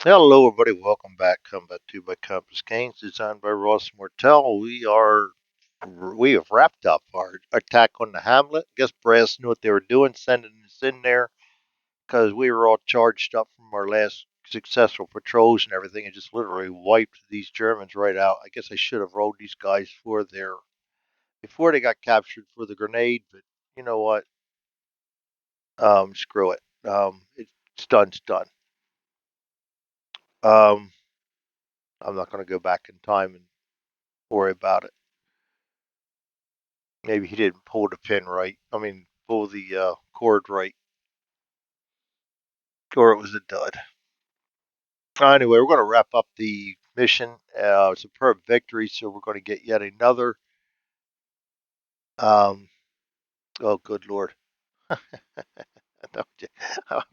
Hello, everybody. Welcome back. Combat 2 by Compass Games, designed by Ross Mortel. We have wrapped up our attack on the Hamlet. Guess Brass knew what they were doing, sending us in there because we were all charged up from our last successful patrols and everything, and just literally wiped these Germans right out. I guess I should have rolled these guys for their before they got captured for the grenade, but you know what? Screw it. It's done. It's done. Um, I'm not going to go back in time and worry about it. Maybe he didn't pull the pin right. I mean, pull the cord right, or it was a dud. Anyway, we're going to wrap up the mission. Superb victory, so we're going to get yet another. Um, oh, good lord. My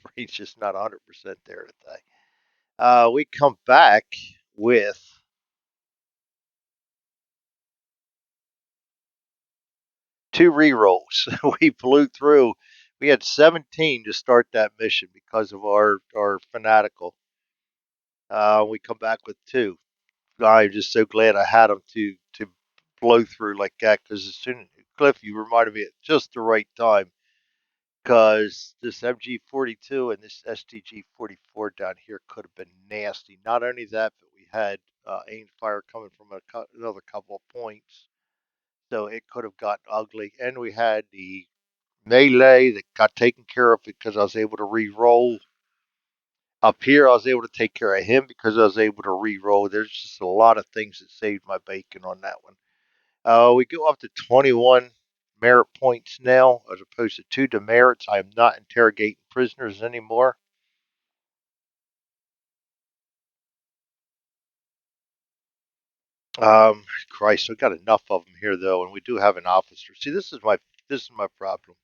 brain's just not 100% there today. We come back with two rerolls. We blew through. We had 17 to start that mission because of our fanatical. We come back with two. I'm just so glad I had them to blow through like that because as soon Cliff, you reminded me at just the right time because this MG42 and this STG44 down here could have been nasty. Not only that, but we had aim fire coming from another couple of points, so it could have gotten ugly. And we had the melee that got taken care of because I was able to re-roll. Up here, I was able to take care of him because I was able to re-roll. There's just a lot of things that saved my bacon on that one. We go up to 21 merit points now, as opposed to two demerits. I am not interrogating prisoners anymore. Christ, we got enough of them here though, and we do have an officer. See, this is my problem.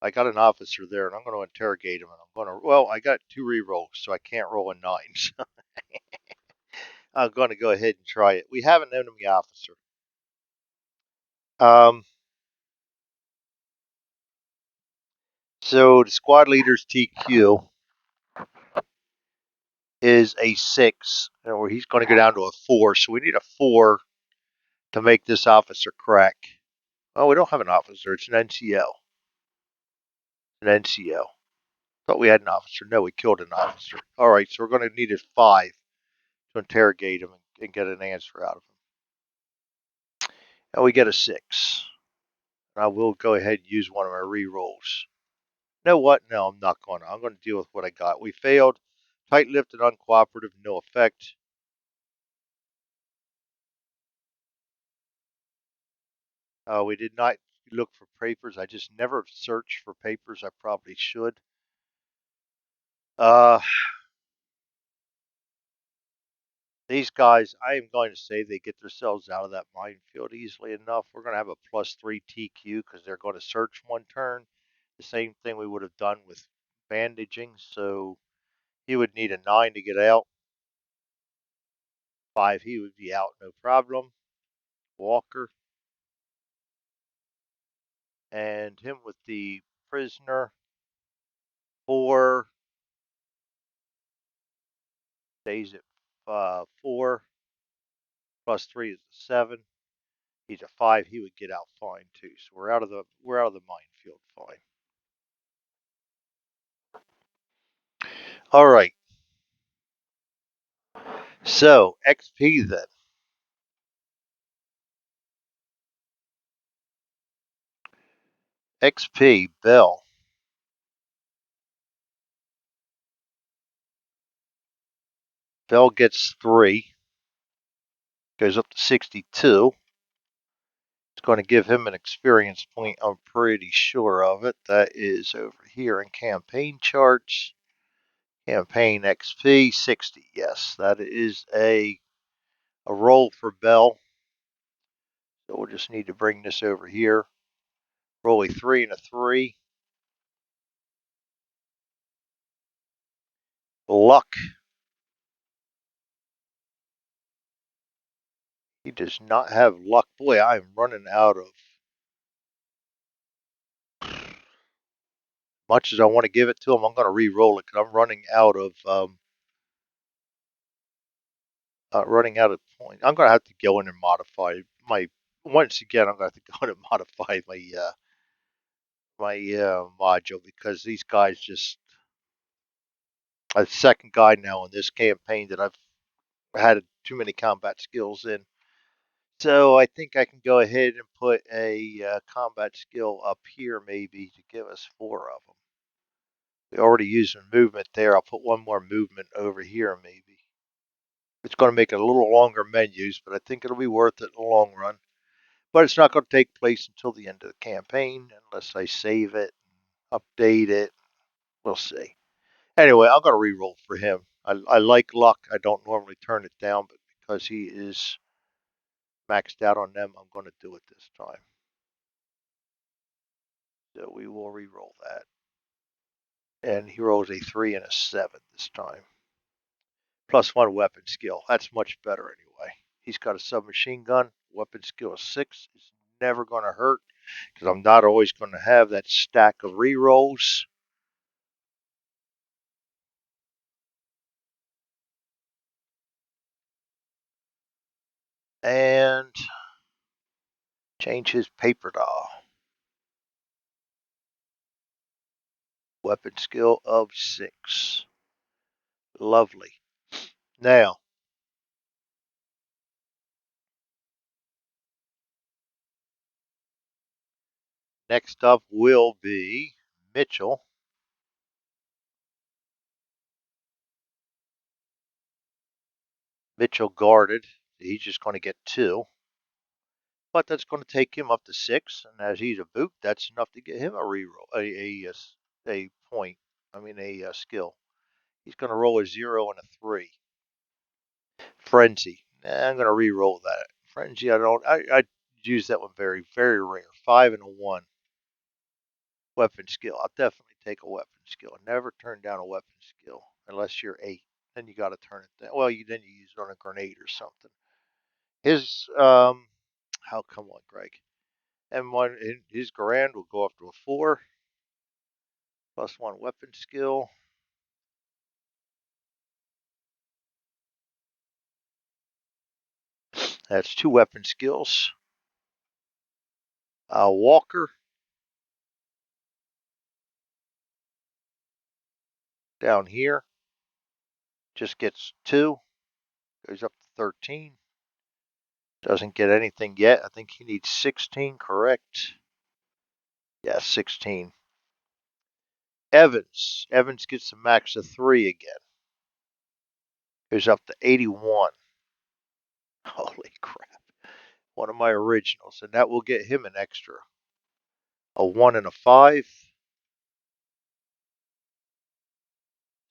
I got an officer there, and I'm going to interrogate him, and I'm going to. Well, I got two re-rolls, so I can't roll a nine. So I'm going to go ahead and try it. We have an enemy officer. Um, so the squad leader's TQ is a 6, or he's going to go down to a 4. So we need a 4 to make this officer crack. Oh, we don't have an officer. It's an NCO. An NCO. Thought we had an officer. No, we killed an officer. All right, so we're going to need a 5 to interrogate him and get an answer out of him. And we get a 6. I will go ahead and use one of my re-rolls. You know what? No, I'm not going to. I'm going to deal with what I got. We failed. Tight-lipped and uncooperative, no effect. We did not look for papers. I just never searched for papers. I probably should. Uh, these guys, I am going to say they get themselves out of that minefield easily enough. We're going to have a +3 TQ because they're going to search one turn. The same thing we would have done with bandaging. So he would need a 9 to get out. 5, he would be out, no problem. Walker. And him with the prisoner. 4 stays at 4. +3 is a 7. He's a 5. He would get out fine too. So we're out of the minefield fine. All right. So XP then. XP Bell. Bell gets 3. Goes up to 62. It's going to give him an experience point. I'm pretty sure of it. That is over here in campaign charts. Campaign XP 60. Yes, that is a roll for Bell. So we'll just need to bring this over here. Roll a 3 and a 3. Luck. He does not have luck. Boy, I am running out of. Much as I want to give it to him, I'm going to re-roll it because I'm running out of Running out of points. I'm gonna have to go in and modify my. Once again, I'm gonna have to go in and modify my module because these guys just. I'm the second guy now in this campaign that I've had too many combat skills in. So I think I can go ahead and put a combat skill up here maybe to give us 4 of them. We already used movement there. I'll put one more movement over here maybe. It's going to make it a little longer menus, but I think it'll be worth it in the long run. But it's not going to take place until the end of the campaign unless I save it, update it. We'll see. Anyway, I'm going to re-roll for him. I like luck. I don't normally turn it down, but because he is maxed out on them, I'm going to do it this time. So we will re-roll that. And he rolls a 3 and a 7 this time. +1 weapon skill. That's much better anyway. He's got a submachine gun. Weapon skill is 6. It's never going to hurt because I'm not always going to have that stack of re-rolls. And change his paper doll. Weapon skill of 6. Lovely. Now, next up will be Mitchell. Mitchell guarded. He's just going to get 2. But that's going to take him up to 6. And as he's a boot, that's enough to get him a reroll, a point. I mean, a skill. He's going to roll a 0 and a 3. Frenzy. I'm going to re-roll that. Frenzy, I use that one very, very rare. 5 and a 1. Weapon skill. I'll definitely take a weapon skill. Never turn down a weapon skill unless you're 8. Then you got to turn it down. Well, then you use it on a grenade or something. How come on, Greg? And his Garand will go up to a 4. +1 weapon skill. That's 2 weapon skills. Walker. Down here. Just gets 2. Goes up to 13. Doesn't get anything yet. I think he needs 16, correct? Yeah, 16. Evans. Evans gets a max of 3 again. Goes up to 81. Holy crap. One of my originals. And that will get him an extra. A 1 and a 5.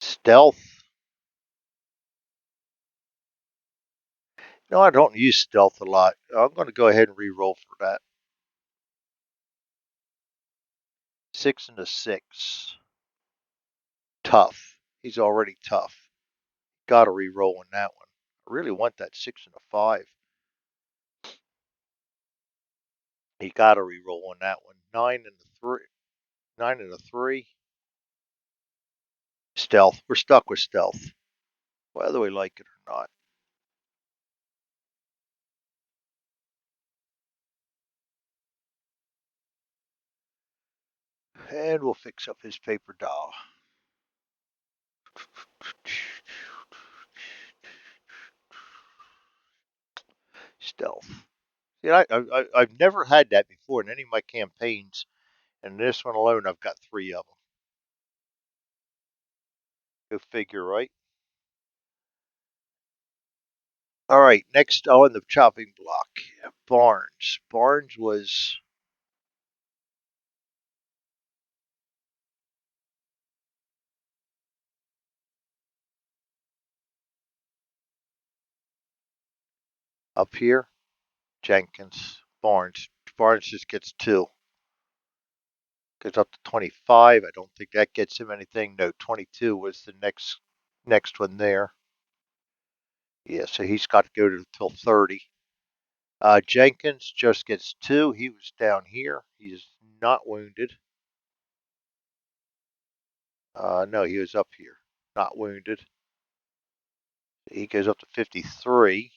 Stealth. No, I don't use stealth a lot. I'm going to go ahead and re-roll for that. 6 and a 6. Tough. He's already tough. Got to re-roll on that one. I really want that 6 and a 5. He got to re-roll on that one. 9 and a 3. 9 and a 3. Stealth. We're stuck with stealth, whether we like it or not. And we'll fix up his paper doll. Stealth. See, I've never had that before in any of my campaigns, and this one alone, I've got 3 of them. Go figure, right? All right, next on the chopping block, Barnes. Barnes was up here. Jenkins, Barnes. Barnes just gets 2. Goes up to 25. I don't think that gets him anything. No, 22 was the next one there. Yeah, so he's got to go to till 30. Jenkins just gets 2. He was down here. He's not wounded. No, he was up here. Not wounded. He goes up to 53.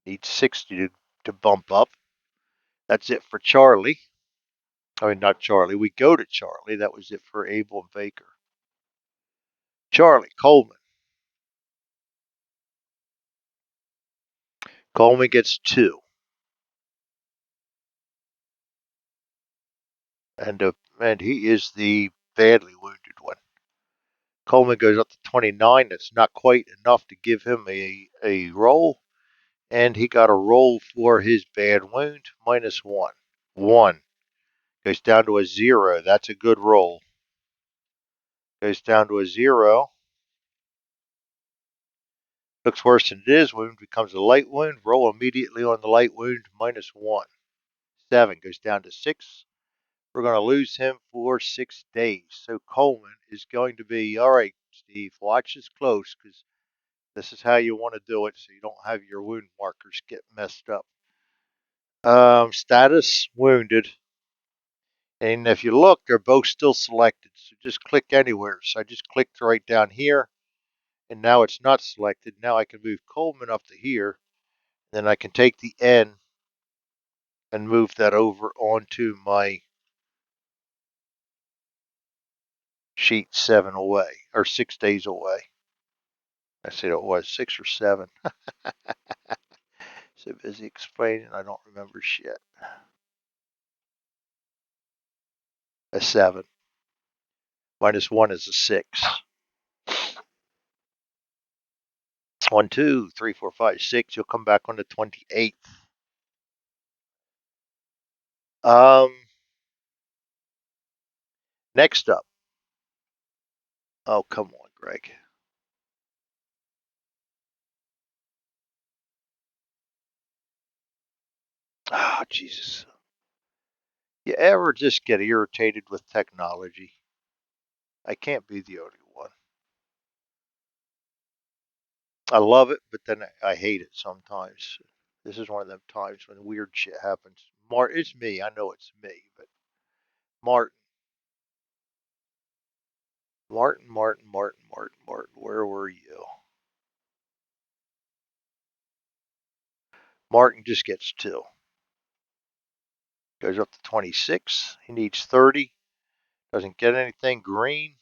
Needs 60 to bump up. That's it for Charlie. I mean, not Charlie. We go to Charlie. That was it for Abel and Baker. Charlie, Coleman. Coleman gets 2. And he is the badly wounded one. Coleman goes up to 29. That's not quite enough to give him a roll. And he got a roll for his bad wound, -1. 1. Goes down to a 0. That's a good roll. Goes down to a 0. Looks worse than it is. Wound becomes a light wound. Roll immediately on the light wound, -1. 7 goes down to 6. We're going to lose him for 6 days. So Coleman is going to be, all right, Steve, watch this close because this is how you want to do it so you don't have your wound markers get messed up. Status, wounded. And if you look, they're both still selected. So just click anywhere. So I just clicked right down here. And now it's not selected. Now I can move Coleman up to here. Then I can take the N and move that over onto my sheet 7 away, or 6 days away. I said it was 6 or 7. So busy explaining, I don't remember shit. A 7. -1 is a 6. 1, 2, 3, 4, 5, 6. You'll come back on the 28th. Next up. Oh, come on, Greg. Ah, Jesus. You ever just get irritated with technology? I can't be the only one. I love it, but then I hate it sometimes. This is one of them times when weird shit happens. It's me. I know it's me, but Martin, Martin. Where were you? Martin just gets 2. Goes up to 26. He needs 30. Doesn't get anything. Green.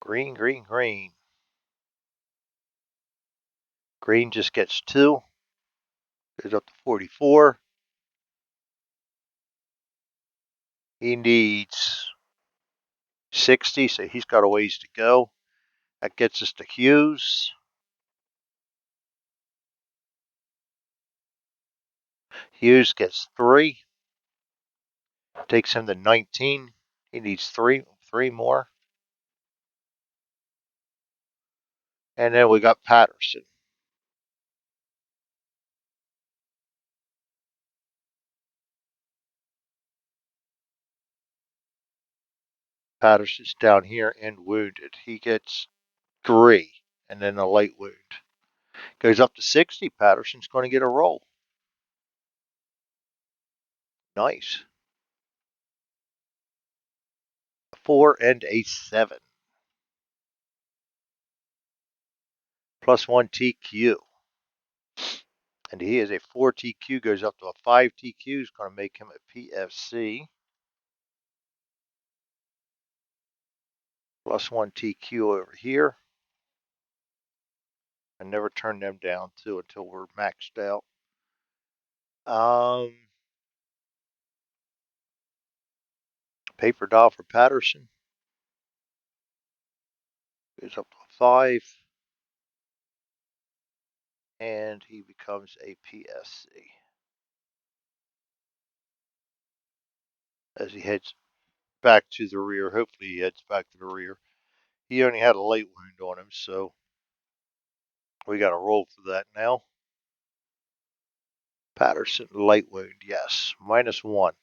Green. Green just gets 2. Goes up to 44. He needs 60, so he's got a ways to go. That gets us to Hughes. Hughes gets 3. Takes him to 19. He needs 3 more. And then we got Patterson. Patterson's down here and wounded. He gets 3 and then a light wound. Goes up to 60. Patterson's going to get a roll. Nice. 4 and a 7. +1 TQ. And he is a 4 TQ, goes up to a 5 TQ. Is going to make him a PFC. +1 TQ over here. I never turn them down too until we're maxed out. Paper doll for Patterson. Goes up to a 5. And he becomes a PFC. As he heads back to the rear. Hopefully he heads back to the rear. He only had a light wound on him, so we got to roll for that now. Patterson, light wound, yes. -1.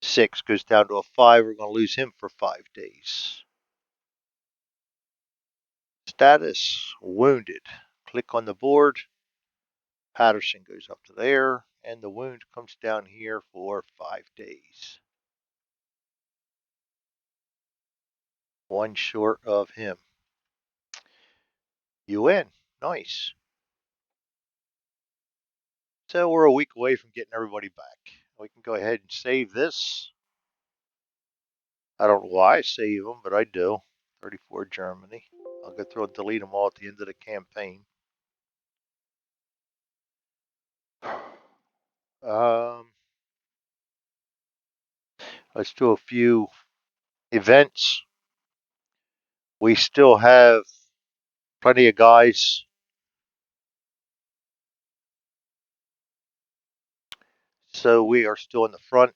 6 goes down to a 5. We're going to lose him for 5 days. Status, wounded. Click on the board. Patterson goes up to there, and the wound comes down here for 5 days. One short of him. You win. Nice. So we're a week away from getting everybody back. We can go ahead and save this. I don't know why I save them, but I do. 34 Germany. I'll go through and delete them all at the end of the campaign. Um, let's do a few events. We still have plenty of guys. So we are still in the front.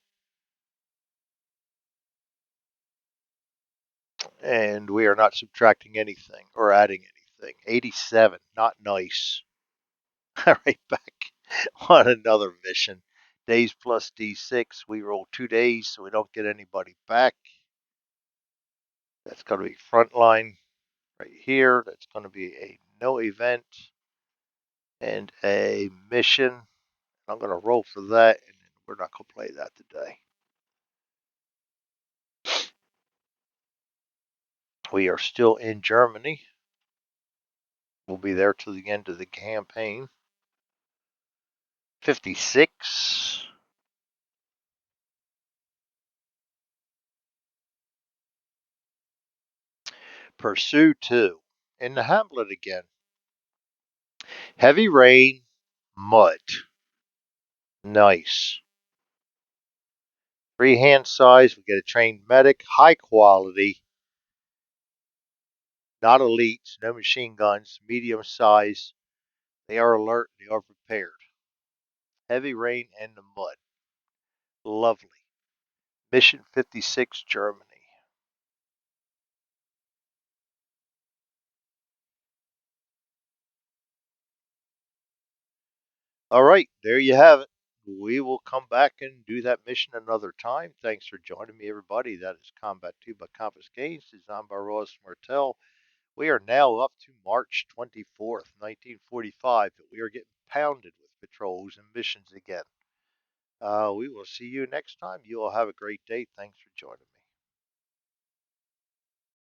And we are not subtracting anything or adding anything. 87, not nice. All right, back on another mission. Days plus D6. We roll 2 days so we don't get anybody back. That's going to be frontline right here. That's going to be a no event and a mission. I'm going to roll for that, and we're not going to play that today. We are still in Germany. We'll be there till the end of the campaign. 56. Pursue 2. In the Hamlet again. Heavy rain, mud. Nice. Free hand size. We get a trained medic. High quality. Not elites. No machine guns. Medium size. They are alert. They are prepared. Heavy rain and the mud. Lovely. Mission 56, Germany. All right, there you have it. We will come back and do that mission another time. Thanks for joining me, everybody. That is Combat 2 by Compass Games, designed by Ross Martel. We are now up to March 24th, 1945, but we are getting pounded with patrols and missions again. We will see you next time. You all have a great day. Thanks for joining me.